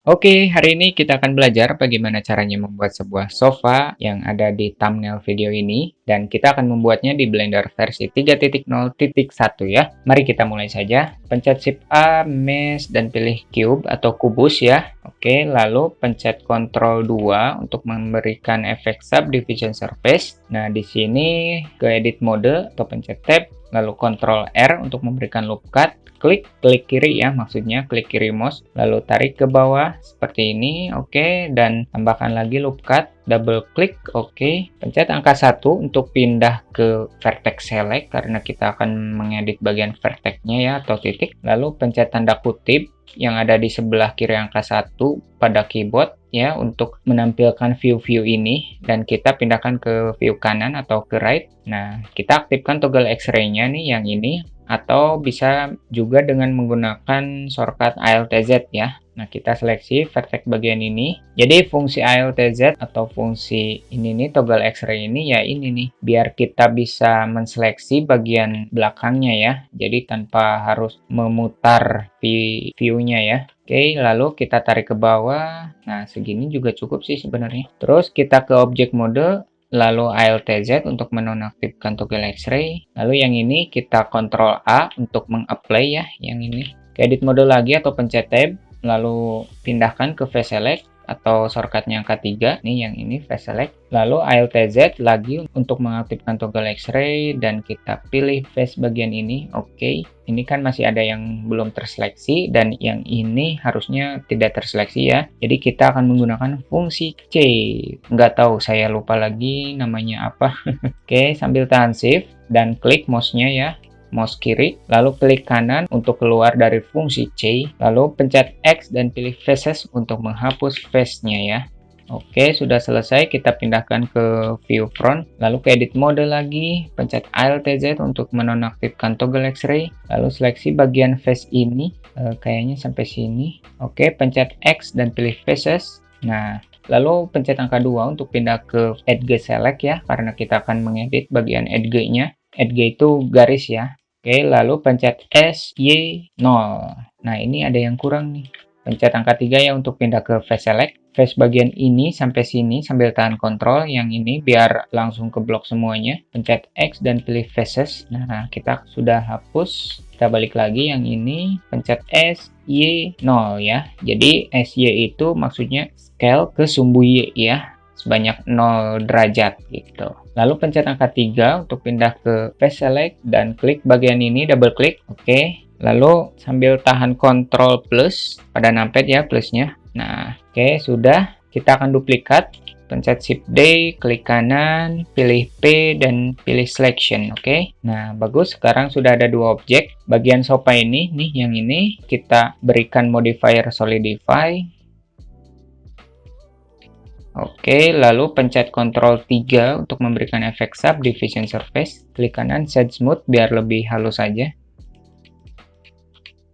Oke, hari ini kita akan belajar bagaimana caranya membuat sebuah sofa yang ada di thumbnail video ini, dan kita akan membuatnya di Blender versi 3.0.1 ya. Mari kita mulai saja. Pencet Shift A, Mesh, dan pilih Cube atau kubus ya. Oke, lalu pencet Ctrl 2 untuk memberikan efek Subdivision Surface. Nah, di sini ke Edit Mode atau pencet Tab, lalu Ctrl R untuk memberikan loop cut. Klik kiri ya, maksudnya klik kiri mouse, lalu tarik ke bawah seperti ini, oke, dan tambahkan lagi loop cut, double klik, oke, pencet angka 1 untuk pindah ke vertex select karena kita akan mengedit bagian vertexnya ya atau titik, lalu pencet tanda kutip yang ada di sebelah kiri angka 1 pada keyboard ya untuk menampilkan view-view ini, dan kita pindahkan ke view kanan atau ke right. Nah, kita aktifkan toggle X-ray-nya nih yang ini, atau bisa juga dengan menggunakan shortcut ALTZ ya. Nah, kita seleksi vertex bagian ini. Jadi fungsi ALTZ atau fungsi ini nih, toggle X-ray ini ya ini nih, biar kita bisa menseleksi bagian belakangnya ya. Jadi tanpa harus memutar view-nya ya. Oke, lalu kita tarik ke bawah. Nah, segini juga cukup sih sebenarnya. Terus kita ke object mode, lalu ALTZ untuk menonaktifkan toggle X-ray. Lalu yang ini kita Ctrl A untuk mengapply ya, yang ini. Ke edit mode lagi atau pencet tab, lalu pindahkan ke face select atau shortcutnya angka 3, nih yang ini face select. Lalu ALTZ lagi untuk mengaktifkan toggle X-ray dan kita pilih face bagian ini, oke. Ini kan masih ada yang belum terseleksi dan yang ini harusnya tidak terseleksi ya. Jadi kita akan menggunakan fungsi C. Nggak tahu, saya lupa lagi namanya apa. Oke, sambil tahan shift dan klik mouse-nya ya. Mouse kiri, lalu klik kanan untuk keluar dari fungsi C, lalu pencet X dan pilih faces untuk menghapus face-nya ya. Oke, sudah selesai. Kita pindahkan ke view front, lalu ke edit mode lagi, pencet ALTZ untuk menonaktifkan toggle X-ray, lalu seleksi bagian face ini, kayaknya sampai sini. Oke, pencet X dan pilih faces. Nah, lalu pencet angka 2 untuk pindah ke edge select ya, karena kita akan mengedit bagian edge-nya. Edge itu garis ya. Oke, lalu pencet SY0. Nah, ini ada yang kurang nih. Pencet angka 3 ya untuk pindah ke face select. Face bagian ini sampai sini sambil tahan kontrol yang ini biar langsung ke blok semuanya. Pencet X dan pilih faces. Nah, kita sudah hapus. Kita balik lagi yang ini, pencet SY0 ya. Jadi SY itu maksudnya scale ke sumbu Y ya, sebanyak 0 derajat gitu. Lalu pencet angka 3 untuk pindah ke face select dan klik bagian ini, double klik. Oke. Lalu sambil tahan Ctrl plus pada numpad ya, plusnya. Nah, oke, sudah. Kita akan duplikat. Pencet Shift D, klik kanan, pilih P, dan pilih Selection. Oke. Nah, bagus. Sekarang sudah ada dua objek. Bagian sofa ini, nih yang ini, kita berikan modifier Solidify. Oke, lalu pencet Ctrl 3 untuk memberikan efek Subdivision Surface. Klik kanan, Shade Smooth biar lebih halus saja.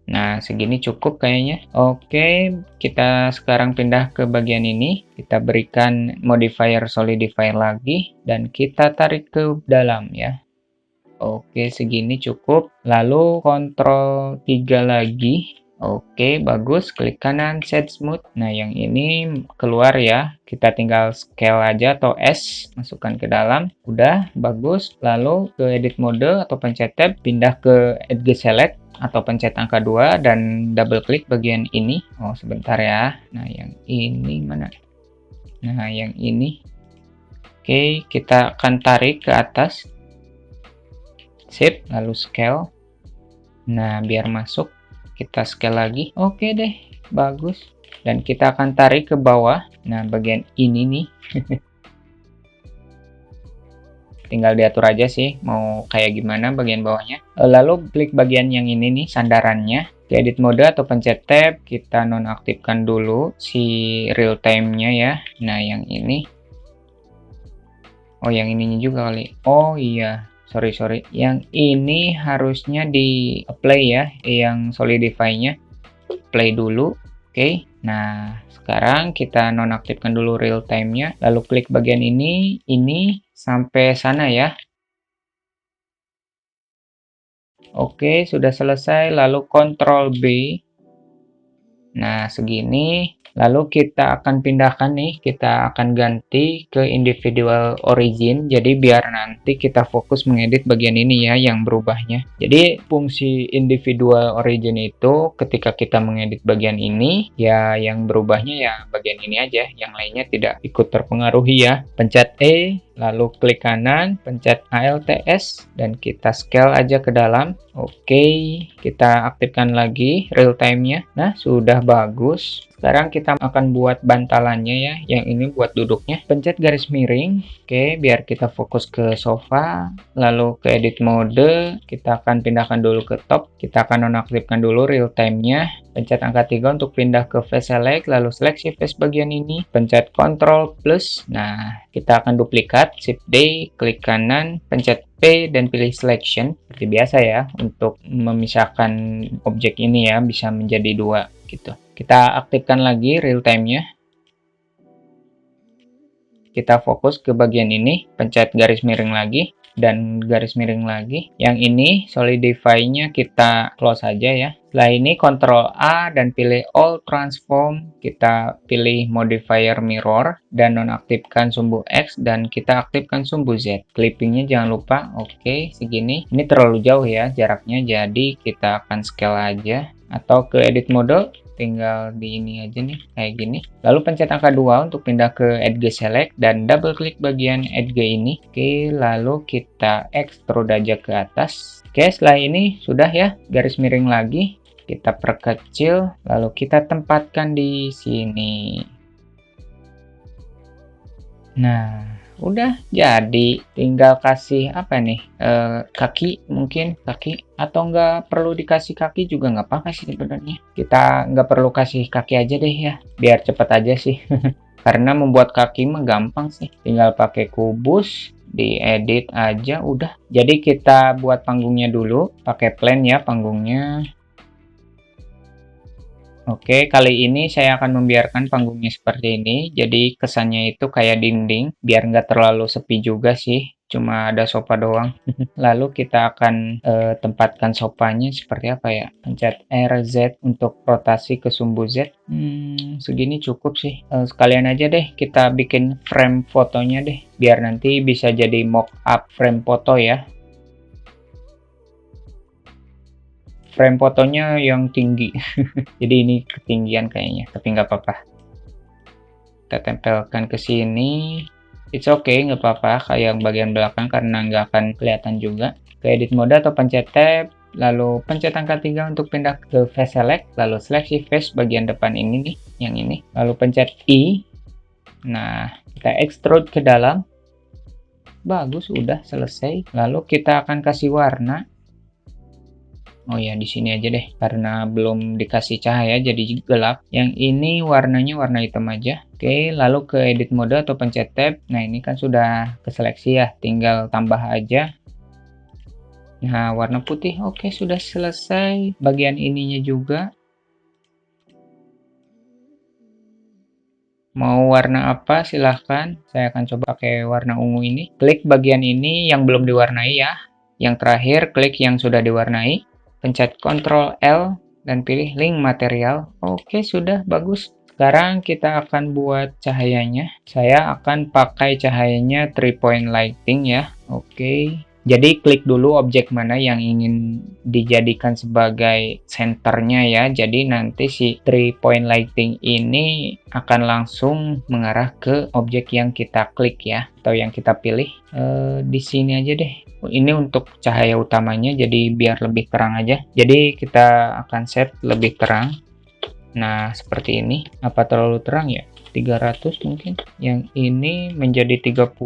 Nah, segini cukup kayaknya. Oke, kita sekarang pindah ke bagian ini. Kita berikan modifier Solidify lagi. Dan kita tarik ke dalam ya. Oke, segini cukup. Lalu Ctrl 3 lagi. Oke, bagus. Klik kanan, Shade Smooth. Nah, yang ini keluar ya. Kita tinggal scale aja atau S. Masukkan ke dalam. Udah, bagus. Lalu ke Edit Mode atau pencet Tab. Pindah ke Edge Select atau pencet angka 2 dan double klik bagian ini. Oh, sebentar ya. Nah, yang ini mana? Nah, yang ini. Oke, kita akan tarik ke atas. Shift, lalu scale. Nah, biar masuk, kita scale lagi. Oke deh, bagus. Dan kita akan tarik ke bawah. Nah, bagian ini nih. Tinggal diatur aja sih mau kayak gimana bagian bawahnya. Lalu klik bagian yang ini nih, sandarannya. Di edit mode atau pencet tab, kita nonaktifkan dulu si real time-nya ya. Nah, yang ini. Oh, yang ininya juga kali. Oh iya, sorry. Yang ini harusnya di apply ya, yang solidify-nya. Play dulu. Oke. Nah, sekarang kita nonaktifkan dulu real time-nya. Lalu klik bagian ini sampai sana ya. Oke, sudah selesai. Lalu Ctrl B. Nah, segini. Lalu kita akan pindahkan nih, kita akan ganti ke individual origin. Jadi biar nanti kita fokus mengedit bagian ini ya, yang berubahnya. Jadi fungsi individual origin itu ketika kita mengedit bagian ini, ya yang berubahnya ya bagian ini aja, yang lainnya tidak ikut terpengaruhi ya. Pencet E, lalu klik kanan, pencet ALTS, dan kita scale aja ke dalam. Oke, kita aktifkan lagi real time-nya. Nah, sudah bagus. Sekarang kita akan buat bantalannya ya, yang ini buat duduknya. Pencet garis miring. Oke, biar kita fokus ke sofa, lalu ke edit mode, kita akan pindahkan dulu ke top. Kita akan nonaktifkan dulu real time-nya. Pencet angka 3 untuk pindah ke face select, lalu seleksi face bagian ini. Pencet Ctrl plus. Nah, kita akan duplikat, Shift D, klik kanan, pencet P dan pilih selection seperti biasa ya, untuk memisahkan objek ini ya, bisa menjadi dua gitu. Kita aktifkan lagi real time-nya. Kita fokus ke bagian ini, pencet garis miring lagi dan garis miring lagi. Yang ini solidify-nya kita close aja ya. Setelah ini Ctrl A dan pilih All Transform. Kita pilih modifier mirror dan nonaktifkan sumbu X dan kita aktifkan sumbu Z. Clippingnya jangan lupa. Oke, segini. Ini terlalu jauh ya jaraknya, jadi kita akan scale aja. Atau ke edit mode, tinggal di ini aja nih, kayak gini. Lalu pencet angka 2 untuk pindah ke edge select dan double klik bagian edge ini. Oke, lalu kita extrude aja ke atas. Oke, setelah ini sudah ya, garis miring lagi. Kita perkecil, lalu kita tempatkan di sini. Nah, udah jadi. Tinggal kasih apa nih? Kaki, mungkin kaki. Atau nggak perlu dikasih kaki juga nggak apa-apa sih sebenarnya. Kita nggak perlu kasih kaki aja deh ya, biar cepet aja sih. Karena membuat kaki mah gampang sih. Tinggal pakai kubus, diedit aja udah. Jadi kita buat panggungnya dulu, pakai plan ya panggungnya. Oke, kali ini saya akan membiarkan panggungnya seperti ini, jadi kesannya itu kayak dinding, biar nggak terlalu sepi juga sih, cuma ada sofa doang. Lalu kita akan tempatkan sofanya seperti apa ya? Pencet RZ untuk rotasi ke sumbu Z. Segini cukup sih. Sekalian aja deh kita bikin frame fotonya deh, biar nanti bisa jadi mock-up frame foto ya. Frame fotonya yang tinggi. Jadi ini ketinggian kayaknya, tapi nggak apa-apa. Kita tempelkan ke sini. It's okay, nggak apa-apa kayak bagian belakang karena nggak akan kelihatan juga. Ke edit mode atau pencet tab, lalu pencet angka 3 untuk pindah ke face select, lalu seleksi face bagian depan ini nih, yang ini. Lalu pencet I. Nah, kita extrude ke dalam. Bagus, udah selesai. Lalu kita akan kasih warna. Oh ya, di sini aja deh, karena belum dikasih cahaya jadi gelap. Yang ini warnanya warna hitam aja. Oke, lalu ke edit mode atau pencet tab. Nah, ini kan sudah keseleksi ya, tinggal tambah aja. Nah, warna putih. Oke, sudah selesai. Bagian ininya juga. Mau warna apa silahkan. Saya akan coba pakai warna ungu ini. Klik bagian ini yang belum diwarnai ya. Yang terakhir, klik yang sudah diwarnai. Pencet Ctrl L dan pilih link material. Oke, sudah bagus. Sekarang kita akan buat cahayanya. Saya akan pakai cahayanya 3-point lighting ya. Oke. Jadi klik dulu objek mana yang ingin dijadikan sebagai senternya ya. Jadi nanti si 3-point lighting ini akan langsung mengarah ke objek yang kita klik ya, atau yang kita pilih. Di sini aja deh. Ini untuk cahaya utamanya, jadi biar lebih terang aja. Jadi kita akan set lebih terang. Nah, seperti ini. Apa terlalu terang ya? 300 mungkin. Yang ini menjadi 30.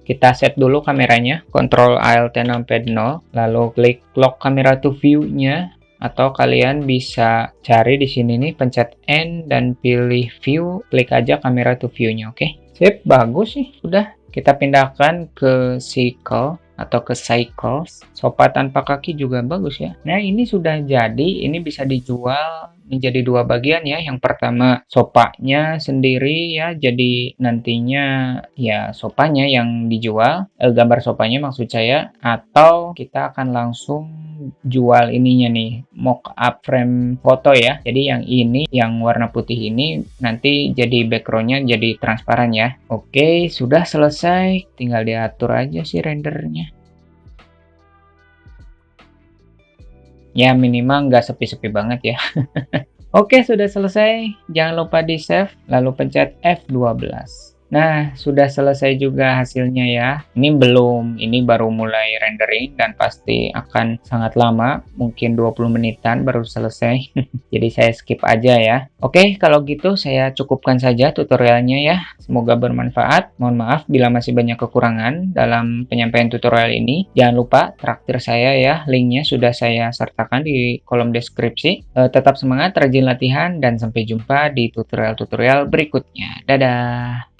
Kita set dulu kameranya, Ctrl Alt 6 0, lalu klik lock camera to view-nya, atau kalian bisa cari di sini nih, pencet N dan pilih view, klik aja camera to view-nya, oke. Sip, bagus sih, udah. Kita pindahkan ke cycle atau ke cycles. Sofa tanpa kaki juga bagus ya. Nah, ini sudah jadi, ini bisa dijual Ini jadi dua bagian ya. Yang pertama sopanya sendiri ya. Jadi nantinya ya sopanya yang dijual, gambar sopanya maksud saya, atau kita akan langsung jual ininya nih, mock up frame foto ya. Jadi yang ini, yang warna putih ini nanti jadi backgroundnya jadi transparan ya. Oke, sudah selesai. Tinggal diatur aja sih rendernya. Ya minimal nggak sepi-sepi banget ya. Oke, sudah selesai. Jangan lupa di save, lalu pencet F12. Nah, sudah selesai juga hasilnya ya. Ini belum, ini baru mulai rendering dan pasti akan sangat lama, mungkin 20 menitan baru selesai. Jadi saya skip aja ya. Oke, kalau gitu saya cukupkan saja tutorialnya ya. Semoga bermanfaat. Mohon maaf bila masih banyak kekurangan dalam penyampaian tutorial ini. Jangan lupa traktir saya ya, linknya sudah saya sertakan di kolom deskripsi. Tetap semangat, rajin latihan, dan sampai jumpa di tutorial-tutorial berikutnya. Dadah!